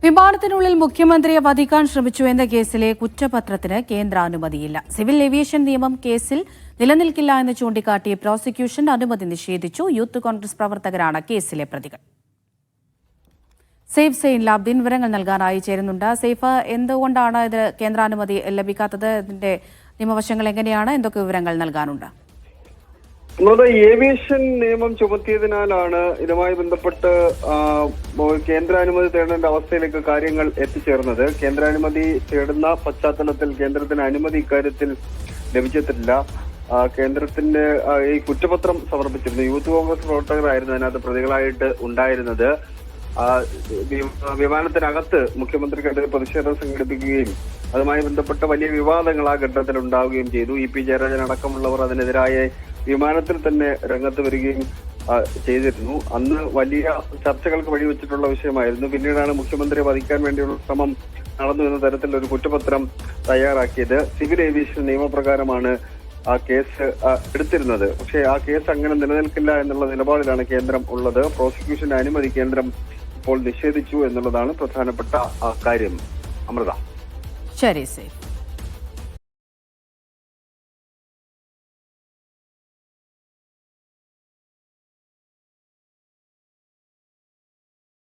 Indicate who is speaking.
Speaker 1: വിമാനത്തിനുള്ളിൽ മുഖ്യമന്ത്രിയെ വധിക്കാൻ ശ്രമിച്ചു എന്ന കേസിലെ കുറ്റപത്രത്തിന് കേന്ദ്ര അനുമതിയില്ല. സിവിൽ ഏവിയേഷൻ നിയമം കേസിൽ നിലനിൽക്കില്ല എന്ന് ചൂണ്ടിക്കാട്ടി പ്രോസിക്യൂഷൻ അനുമതി നിഷേധിച്ചു. യൂത്ത് കോൺഗ്രസ് പ്രവർത്തകരാണ് കേസിലെ പ്രതികൾ. സേഫ് സെയിൻ ലാബ്ദീൻ വിവരങ്ങൾ നൽകാനായി ചേരുന്നുണ്ട്. സേഫ്, എന്തുകൊണ്ടാണ് ഇത് കേന്ദ്രാനുമതി ലഭിക്കാത്തത്? ഇതിന്റെ നിയമവശങ്ങൾ എങ്ങനെയാണ്? എന്തൊക്കെ വിവരങ്ങൾ നൽകാനുണ്ട്?
Speaker 2: ഏവിയേഷൻ നിയമം ചുമത്തിയതിനാലാണ് ഇതുമായി ബന്ധപ്പെട്ട് കേന്ദ്രാനുമതി തേടേണ്ട അവസ്ഥയിലേക്ക് കാര്യങ്ങൾ എത്തിച്ചേർന്നത്. കേന്ദ്രാനുമതി തേടുന്ന പശ്ചാത്തലത്തിൽ കേന്ദ്രത്തിന് അനുമതി ഇക്കാര്യത്തിൽ ലഭിച്ചിട്ടില്ല. കേന്ദ്രത്തിന്റെ ഈ കുറ്റപത്രം സമർപ്പിച്ചിരുന്നു. യൂത്ത് കോൺഗ്രസ് പ്രവർത്തകരായിരുന്നു അതിനകത്ത് പ്രതികളായിട്ട് ഉണ്ടായിരുന്നത്. വിമാനത്തിനകത്ത് മുഖ്യമന്ത്രിക്കെതിരെ പ്രതിഷേധം സംഘടിപ്പിക്കുകയും അതുമായി ബന്ധപ്പെട്ട വലിയ വിവാദങ്ങൾ ആ ഘട്ടത്തിൽ ഉണ്ടാവുകയും ചെയ്തു. ഇ പി ജയരാജൻ അടക്കമുള്ളവർ അതിനെതിരായ വിമാനത്തിൽ തന്നെ രംഗത്ത് വരികയും ചെയ്തിരുന്നു. അന്ന് വലിയ ചർച്ചകൾക്ക് വഴിവെച്ചിട്ടുള്ള വിഷയമായിരുന്നു. പിന്നീടാണ് മുഖ്യമന്ത്രിയെ വധിക്കാൻ വേണ്ടിയുള്ള ശ്രമം നടന്നു എന്ന തരത്തിലൊരു കുറ്റപത്രം തയ്യാറാക്കിയത്. സിവിൽ ഏവിയേഷൻ നിയമപ്രകാരമാണ് ആ കേസ് എടുത്തിരുന്നത്. പക്ഷേ ആ കേസ് അങ്ങനെ നിലനിൽക്കില്ല എന്നുള്ള നിലപാടിലാണ് കേന്ദ്രം ഉള്ളത്. പ്രോസിക്യൂഷന്റെ അനുമതി കേന്ദ്രം ഇപ്പോൾ നിഷേധിച്ചു എന്നുള്ളതാണ് പ്രധാനപ്പെട്ട കാര്യം. അമൃത.
Speaker 1: ശരി.